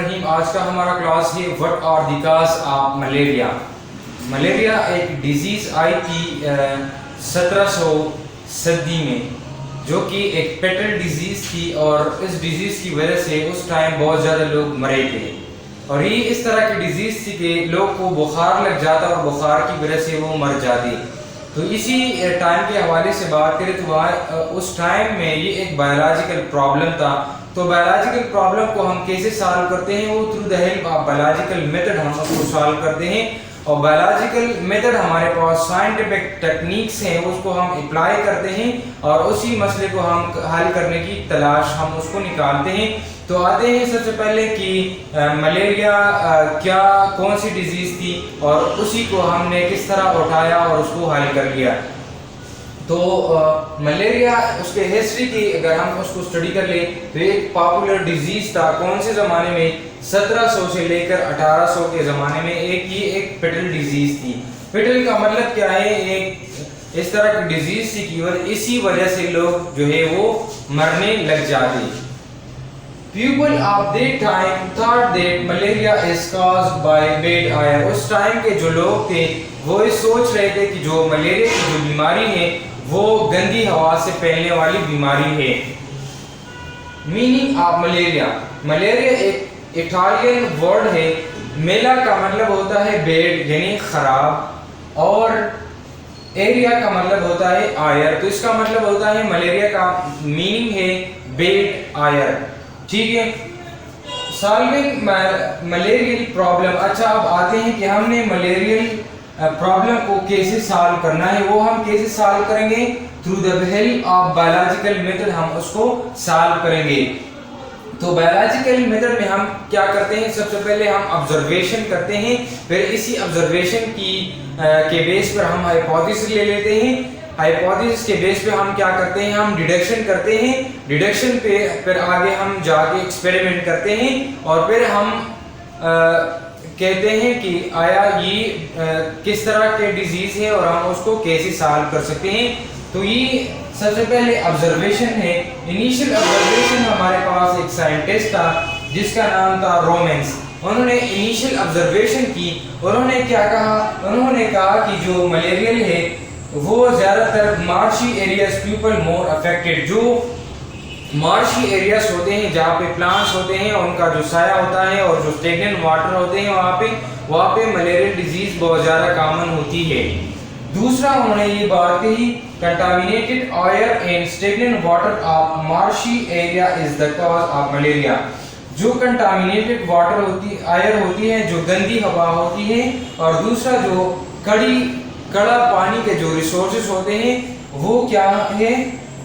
रहीम। आज का हमारा क्लास है what are the cause of malaria. Malaria एक डिजीज़ आई थी 1700 सदी में, जो कि एक पेटल डिजीज़ थी और इस डिजीज़ की वजह से उस टाइम बहुत ज़्यादा लोग मरे थे। और ये इस तरह की डिजीज़ थी कि लोग को बुखार लग जाता और बुखार की वजह से वो मर जाती। तो इसी टाइम के हवाले से बात करें तो वहाँ उस टाइम में ये एक बायोलॉजिकल प्रॉब्लम था। तो बायोलॉजिकल प्रॉब्लम को हम कैसे सॉल्व करते हैं, वो through the help of biological method हम उसको सॉल्व करते हैं। और बायोलॉजिकल मेथड हमारे पास साइंटिफिक टेक्निक्स हैं, उसको हम अप्लाई करते हैं और उसी मसले को हम हल करने की तलाश हम उसको निकालते हैं। तो आते हैं सबसे पहले कि मलेरिया क्या कौन सी डिजीज़ थी और उसी को हमने किस तरह उठाया और उसको हल कर लिया। तो मलेरिया उसके हिस्ट्री की अगर हम उसको स्टडी कर लें तो एक पॉपुलर डिजीज़ था। कौन से ज़माने में? 1700 से लेकर 1800 के ज़माने में एक पेटल डिजीज़ थी। पेटल का मतलब क्या है? एक इस तरह की डिजीज़ थी कि और इसी वजह से लोग जो है वो मरने लग जाते। People of that time thought that malaria is caused by bad air। उस टाइम के जो लोग थे वो ये सोच रहे थे कि जो मलेरिया की जो बीमारी है वो गंदी हवा से फैलने वाली बीमारी है। मीनिंग ऑफ मलेरिया, मलेरिया एक इटालियन वर्ड है। मेला का मतलब होता है बेड यानी खराब, और एरिया का मतलब होता है आयर। तो इसका मतलब होता है मलेरिया का मीनिंग है बेड आयर। ठीक है, सॉल्विंग मलेरियल प्रॉब्लम। अच्छा, अब आते हैं कि हमने मलेरियल प्रॉब्लम को कैसे सॉल्व करना है। वो हम कैसे सॉल्व करेंगे? Through the help of biological method हम उसको सॉल्व करेंगे। तो बायोलॉजिकल मेथड में हम क्या करते हैं? सबसे पहले हम ऑब्जर्वेशन करते हैं, फिर इसी ऑब्जर्वेशन के बेस पर हम हाइपोथेसिस ले लेते हैं। हाइपोथेसिस के बेस पे हम क्या करते हैं? हम डिडक्शन करते हैं। डिडक्शन पे फिर आगे हम जाके एक्सपेरिमेंट करते हैं और फिर हम कहते हैं कि आया ये किस तरह के डिजीज़ है और हम उसको कैसे सॉल्व कर सकते हैं। तो ये सबसे पहले ऑब्जर्वेशन है। इनिशियल ऑब्जर्वेशन हमारे पास एक साइंटिस्ट था जिसका नाम था रोमेंस। उन्होंने इनिशियल ऑब्जर्वेशन की। उन्होंने क्या कहा? उन्होंने कहा कि जो मलेरियल है वो ज़्यादातर marshy areas people more affected. जो मार्शी एरियाज होते हैं जहाँ पे प्लांट्स होते हैं उनका जो साया होता है और जो स्टेगनेंट वाटर होते हैं वहाँ पे मलेरियल डिजीज़ बहुत ज़्यादा कॉमन होती है। दूसरा उन्होंने ये बात कही, contaminated air and stagnant water of marshy area is the cause of malaria. जो कंटामिनेटेड वाटर एयर होती है, जो गंदी हवा होती है, और दूसरा जो कड़ा पानी के जो रिसोर्सेज होते हैं वो क्या है?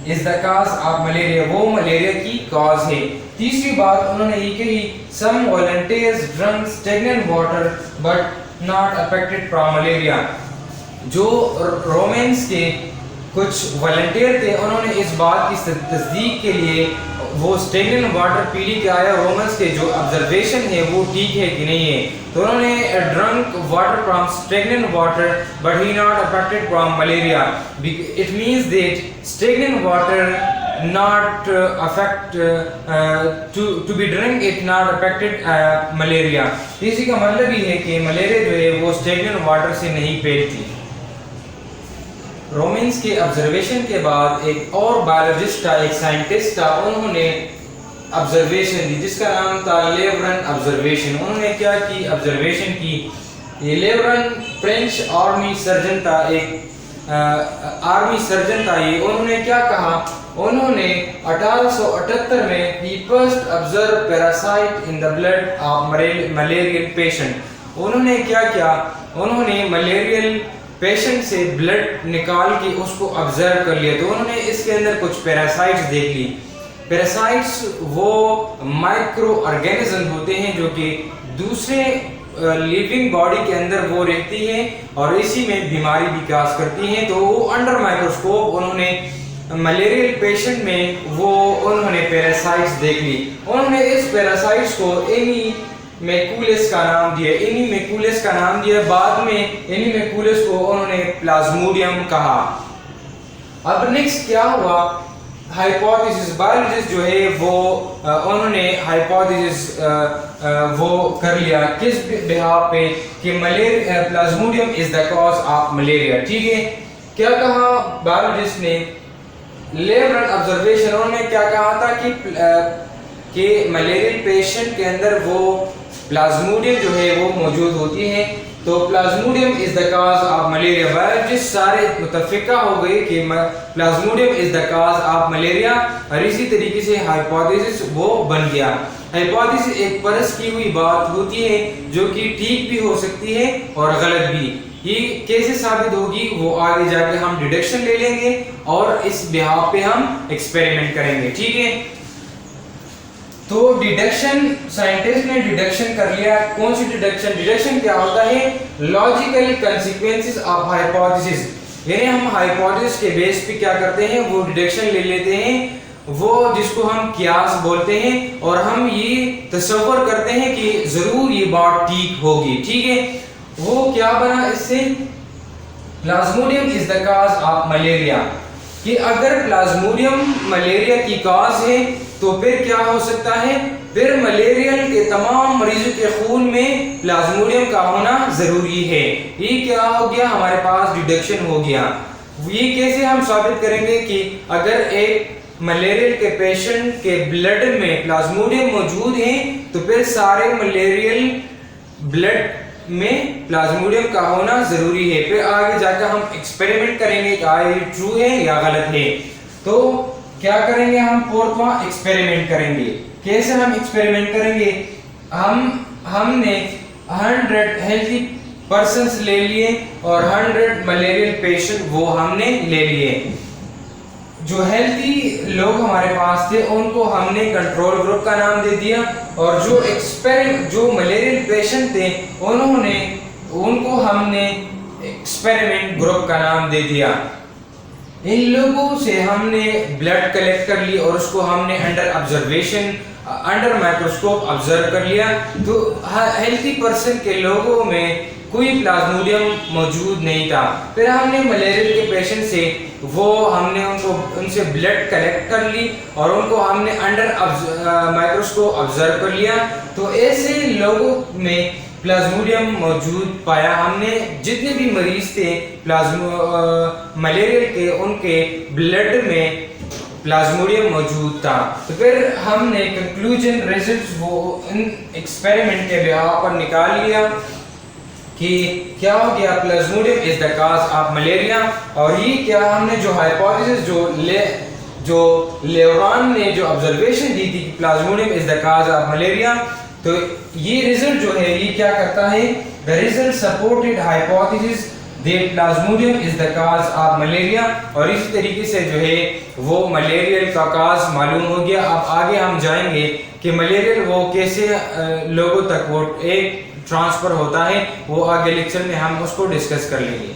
Is the cause of malaria, वो मलेरिया की कॉज है। तीसरी बात उन्होंने ये कही, some volunteers drunk stagnant water but not affected from malaria. जो रोमेंस के कुछ वॉलंटियर थे उन्होंने इस बात की तस्दीक के लिए वो स्टेगनेंट वाटर पी के आया। रोमन्स के जो ऑब्जर्वेशन है वो ठीक है कि नहीं है। तो उन्होंने drunk water from stagnant water but he not affected from malaria. It means that stagnant water not affect to be drink it not affected malaria. इसी का मतलब ही है कि मलेरिया जो है वो स्टेगनेंट वाटर से नहीं फैलती। रोमेंस के ऑब्जर्वेशन के बाद एक और बायोलॉजिस्ट था, एक साइंटिस्ट था, उन्होंने ऑब्जर्वेशन दी जिसका नाम था लेवरन ऑब्जर्वेशन। उन्होंने क्या की? ऑब्जर्वेशन की। ये लेवरन फ्रेंच आर्मी सर्जन था, एक आर्मी सर्जन था ये। उन्होंने क्या कहा? उन्होंने 1878 में ही first observe parasite in the blood of malarial patient. उन्होंने क्या किया? उन्होंने मलेरियल पेशेंट से ब्लड निकाल के उसको ऑब्जर्व कर लिया। तो उन्होंने इसके अंदर कुछ पैरासाइट्स देख ली। पैरासाइट्स वो माइक्रो ऑर्गेनिज्म होते हैं जो कि दूसरे लिविंग बॉडी के अंदर वो रहती हैं और इसी में बीमारी विकास करती हैं। तो वो अंडर माइक्रोस्कोप उन्होंने मलेरियल पेशेंट में वो उन्होंने पैरासाइट्स देख ली। उन्होंने इस पैरासाइट्स को एनीमेकुलस का नाम दिया। एनीमेकुलस का नाम दिया। बाद में एनीमेकुलस को उन्होंने प्लाज्मोडियम कहा। अब नेक्स्ट क्या हुआ हाइपोथेसिस बायोलॉजिस्ट जो है वो उन्होंने हाइपोथेसिस वो कर लिया किस बिहाफ पे कि malaria Plasmodium is the cause of malaria. ठीक है, क्या कहा बायोलॉजिस्ट ने, लेवल ऑब्जर्वेशन, उन्होंने क्या कहा था कि मलेरियल पेशेंट के अंदर वो प्लाज्मोडियम जो है वो मौजूद होती है, तो Plasmodium is the cause of malaria. Biologist सारे मुतफिका हो गए कि Plasmodium is the cause of malaria, और इसी तरीके से हाइपोथेसिस वो बन गया। हाइपोथेसिस एक परस की हुई बात होती है जो कि ठीक भी हो सकती है और गलत भी। ये कैसे साबित होगी वो आगे जाके हम डिडक्शन ले लेंगे और इस बिहाफ पे हम एक्सपेरिमेंट करेंगे। ठीक है, तो डिडक्शन, साइंटिस्ट ने डिडक्शन कर लिया। कौन सी डिडक्शन? डिडक्शन क्या होता है? लॉजिकल कंसीक्वेंसेस ऑफ हाइपोथेसिस, यानी हम हाइपोथेसिस के बेस पे क्या करते हैं, वो डिडक्शन ले लेते हैं, वो जिसको हम कियास बोलते हैं, और हम ये तसव्वुर करते हैं कि जरूर ये बात ठीक होगी। ठीक है, वो क्या बना इससे, Plasmodium is the cause of malaria, कि अगर प्लाज्मोडियम मलेरिया की कॉज है तो फिर क्या हो सकता है, फिर मलेरिया के तमाम मरीजों के खून में प्लाज्मोडियम का होना जरूरी है। ये क्या हो गया, हमारे पास डिडक्शन हो गया। ये कैसे हम साबित करेंगे कि अगर एक मलेरिया के पेशेंट के ब्लड में प्लाज्मोडियम मौजूद है तो फिर सारे मलेरियल ब्लड में प्लाज्मोडियम का होना जरूरी है। फिर आगे जाकर हम एक्सपेरिमेंट करेंगे कि ये ट्रू है या गलत है। तो क्या करेंगे हम, फोर्थवा एक्सपेरिमेंट करेंगे। कैसे हम एक्सपेरिमेंट करेंगे, हमने 100 हेल्थी पर्सन्स ले लिए और 100 मलेरियल पेशेंट वो हमने ले लिए। जो हेल्थी लोग हमारे पास थे उनको हमने कंट्रोल ग्रुप का नाम दे दिया, और जो मलेरियल पेशेंट थे उनको हमने एक्सपेरिमेंट ग्रुप का नाम दे दिया। इन लोगों से हमने ब्लड कलेक्ट कर ली और उसको हमने अंडर माइक्रोस्कोप ऑब्जर्व कर लिया, तो हेल्थी पर्सन के लोगों में कोई प्लाज्मोडियम मौजूद नहीं था। फिर हमने मलेरिया के पेशेंट से हमने उनसे ब्लड कलेक्ट कर ली और उनको हमने अंडर माइक्रोस्कोप ऑब्जर्व कर लिया, तो ऐसे लोगों में प्लाज्मोडियम मौजूद पाया हमने। जितने भी मरीज थे मलेरिया के, उनके ब्लड में प्लाज्मोडियम मौजूद था। तो फिर हमने कंक्लूजन रिजल्ट्स वो इन एक्सपेरिमेंट के बिहाफ पर निकाल लिया कि क्या हो गया, Plasmodium is the cause of malaria. और ये क्या हमने जो हाइपोथेसिस जो लेवरान ने जो ऑब्जर्वेशन दी थी कि Plasmodium is the cause of malaria, तो ये रिजल्ट जो है ये क्या करता है, the result supported hypothesis that Plasmodium is the cause of malaria. और इसी तरीके से जो है वो मलेरिया का कॉज मालूम हो गया। अब आगे हम जाएंगे कि मलेरिया वो कैसे लोगों तक वो एक ट्रांसफर होता है, वो आगे लेक्चर में हम उसको डिस्कस कर लेंगे।